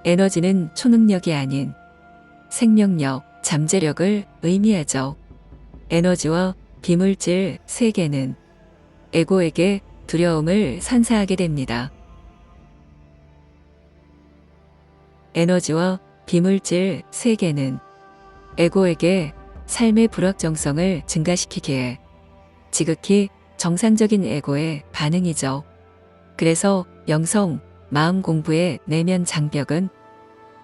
에너지는 초능력이 아닌 생명력, 잠재력을 의미하죠. 에너지와 비물질 세계는 에고에게 두려움을 선사하게 됩니다. 에너지와 비물질 세계는 에고에게 삶의 불확정성을 증가시키기에 지극히 정상적인 에고의 반응이죠. 그래서 영성, 마음 공부의 내면 장벽은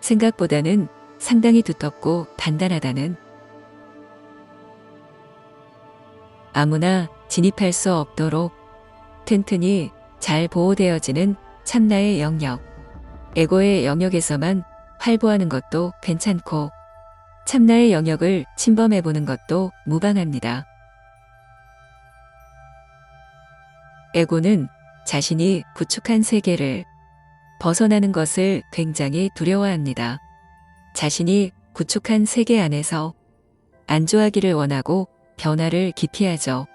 생각보다는 상당히 두텁고 단단하다는, 아무나 진입할 수 없도록 튼튼히 잘 보호되어지는 참나의 영역, 에고의 영역에서만 활보하는 것도 괜찮고 참나의 영역을 침범해보는 것도 무방합니다. 에고는 자신이 구축한 세계를 벗어나는 것을 굉장히 두려워합니다. 자신이 구축한 세계 안에서 안주하기를 원하고 변화를 기피하죠.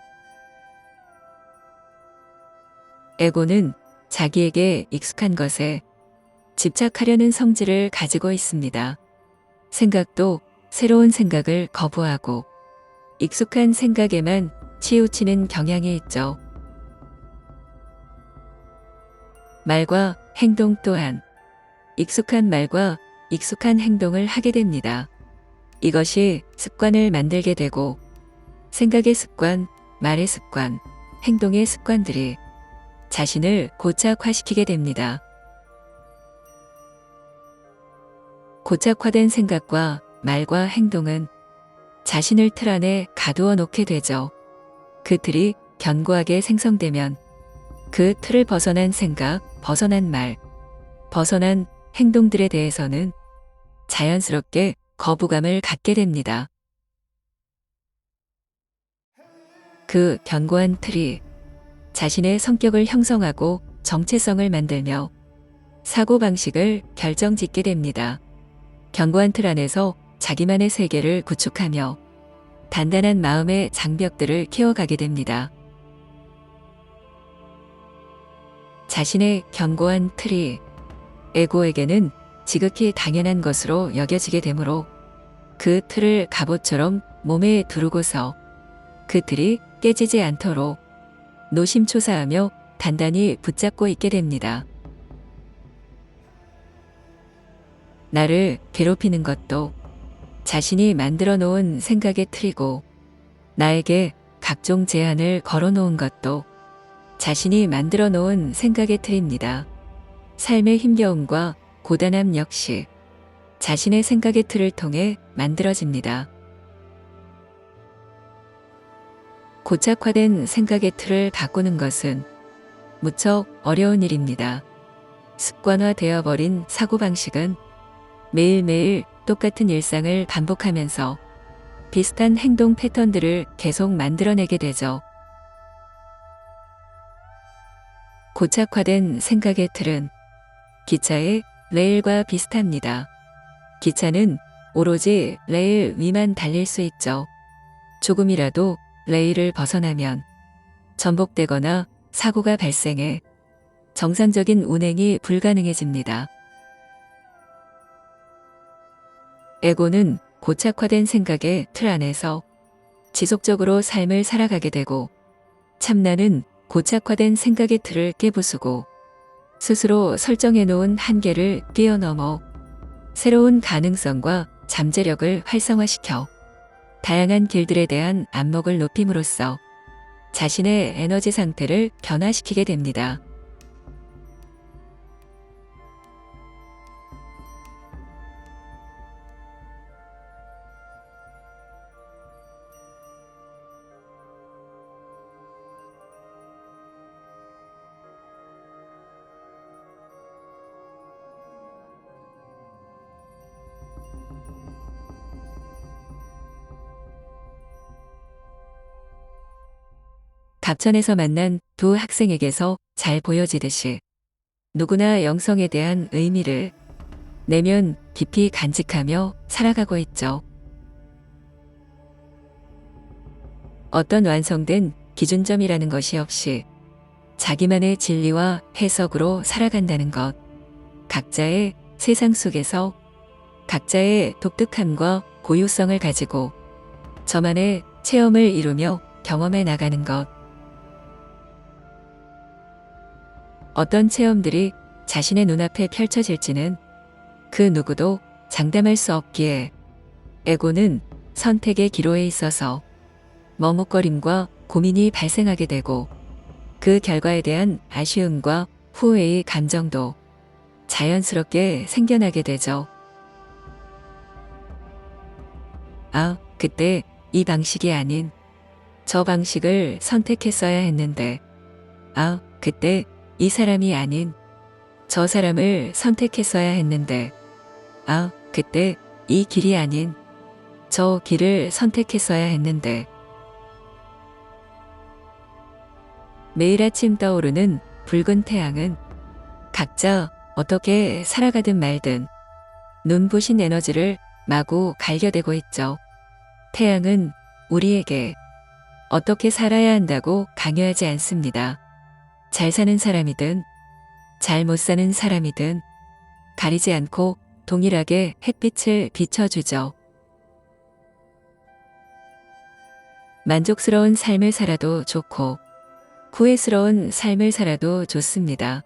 에고는 자기에게 익숙한 것에 집착하려는 성질을 가지고 있습니다. 생각도 새로운 생각을 거부하고 익숙한 생각에만 치우치는 경향이 있죠. 말과 행동 또한 익숙한 말과 익숙한 행동을 하게 됩니다. 이것이 습관을 만들게 되고 생각의 습관, 말의 습관, 행동의 습관들이 자신을 고착화시키게 됩니다. 고착화된 생각과 말과 행동은 자신을 틀 안에 가두어 놓게 되죠. 그 틀이 견고하게 생성되면 그 틀을 벗어난 생각, 벗어난 말, 벗어난 행동들에 대해서는 자연스럽게 거부감을 갖게 됩니다. 그 견고한 틀이 자신의 성격을 형성하고 정체성을 만들며 사고방식을 결정짓게 됩니다. 견고한 틀 안에서 자기만의 세계를 구축하며 단단한 마음의 장벽들을 키워가게 됩니다. 자신의 견고한 틀이 에고에게는 지극히 당연한 것으로 여겨지게 되므로 그 틀을 갑옷처럼 몸에 두르고서 그 틀이 깨지지 않도록 노심초사하며 단단히 붙잡고 있게 됩니다. 나를 괴롭히는 것도 자신이 만들어 놓은 생각의 틀이고, 나에게 각종 제한을 걸어 놓은 것도 자신이 만들어 놓은 생각의 틀입니다. 삶의 힘겨움과 고단함 역시 자신의 생각의 틀을 통해 만들어집니다. 고착화된 생각의 틀을 바꾸는 것은 무척 어려운 일입니다. 습관화되어 버린 사고방식은 매일매일 똑같은 일상을 반복하면서 비슷한 행동 패턴들을 계속 만들어내게 되죠. 고착화된 생각의 틀은 기차의 레일과 비슷합니다. 기차는 오로지 레일 위만 달릴 수 있죠. 조금이라도 레일을 벗어나면 전복되거나 사고가 발생해 정상적인 운행이 불가능해집니다. 에고는 고착화된 생각의 틀 안에서 지속적으로 삶을 살아가게 되고, 참나는 고착화된 생각의 틀을 깨부수고 스스로 설정해 놓은 한계를 뛰어넘어 새로운 가능성과 잠재력을 활성화시켜 다양한 길들에 대한 안목을 높임으로써 자신의 에너지 상태를 변화시키게 됩니다. 갑천에서 만난 두 학생에게서 잘 보여지듯이 누구나 영성에 대한 의미를 내면 깊이 간직하며 살아가고 있죠. 어떤 완성된 기준점이라는 것이 없이 자기만의 진리와 해석으로 살아간다는 것, 각자의 세상 속에서 각자의 독특함과 고유성을 가지고 저만의 체험을 이루며 경험해 나가는 것. 어떤 체험들이 자신의 눈앞에 펼쳐질지는 그 누구도 장담할 수 없기에 에고는 선택의 기로에 있어서 머뭇거림과 고민이 발생하게 되고 그 결과에 대한 아쉬움과 후회의 감정도 자연스럽게 생겨나게 되죠. 아, 그때 이 방식이 아닌 저 방식을 선택했어야 했는데, 아, 그때 이 사람이 아닌 저 사람을 선택했어야 했는데, 아, 그때 이 길이 아닌 저 길을 선택했어야 했는데. 매일 아침 떠오르는 붉은 태양은 각자 어떻게 살아가든 말든 눈부신 에너지를 마구 갈겨대고 있죠. 태양은 우리에게 어떻게 살아야 한다고 강요하지 않습니다. 잘 사는 사람이든 잘 못 사는 사람이든 가리지 않고 동일하게 햇빛을 비춰주죠. 만족스러운 삶을 살아도 좋고 후회스러운 삶을 살아도 좋습니다.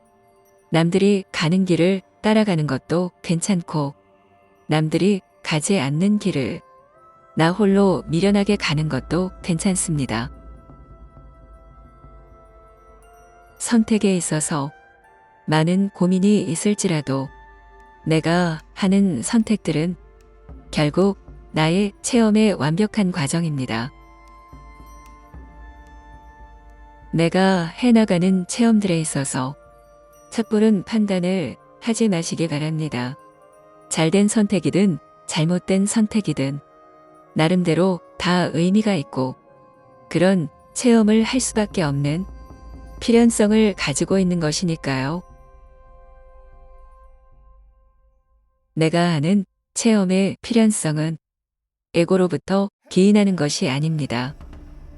남들이 가는 길을 따라가는 것도 괜찮고 남들이 가지 않는 길을 나 홀로 미련하게 가는 것도 괜찮습니다. 선택에 있어서 많은 고민이 있을지라도 내가 하는 선택들은 결국 나의 체험의 완벽한 과정입니다. 내가 해나가는 체험들에 있어서 섣부른 판단을 하지 마시기 바랍니다. 잘된 선택이든 잘못된 선택이든 나름대로 다 의미가 있고 그런 체험을 할 수밖에 없는 필연성을 가지고 있는 것이니까요. 내가 하는 체험의 필연성은 에고로부터 기인하는 것이 아닙니다.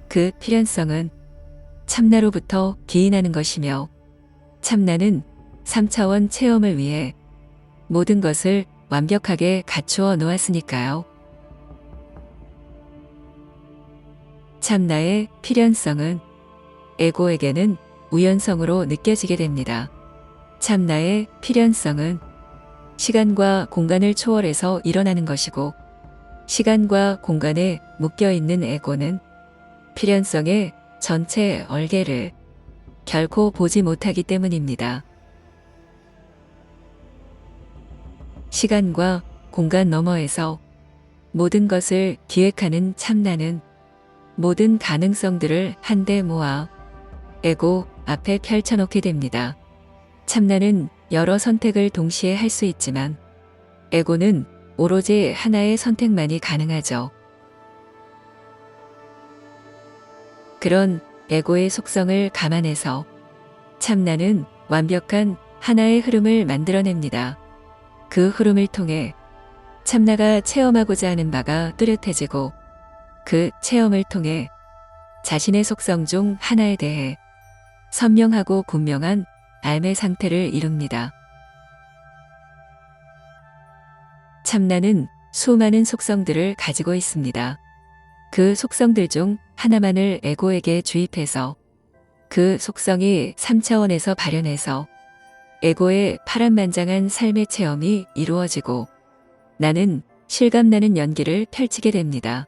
그 필연성은 참나로부터 기인하는 것이며 참나는 3차원 체험을 위해 모든 것을 완벽하게 갖추어 놓았으니까요. 참나의 필연성은 에고에게는 우연성으로 느껴지게 됩니다. 참나의 필연성은 시간과 공간을 초월해서 일어나는 것이고 시간과 공간에 묶여있는 에고는 필연성의 전체 얼개를 결코 보지 못하기 때문입니다. 시간과 공간 너머에서 모든 것을 기획하는 참나는 모든 가능성들을 한데 모아 에고 앞에 펼쳐놓게 됩니다. 참나는 여러 선택을 동시에 할 수 있지만 에고는 오로지 하나의 선택만이 가능하죠. 그런 에고의 속성을 감안해서 참나는 완벽한 하나의 흐름을 만들어냅니다. 그 흐름을 통해 참나가 체험하고자 하는 바가 뚜렷해지고 그 체험을 통해 자신의 속성 중 하나에 대해 선명하고 분명한 삶의 상태를 이룹니다. 참나는 수많은 속성들을 가지고 있습니다. 그 속성들 중 하나만을 에고에게 주입해서 그 속성이 3차원에서 발현해서 에고의 파란만장한 삶의 체험이 이루어지고 나는 실감나는 연기를 펼치게 됩니다.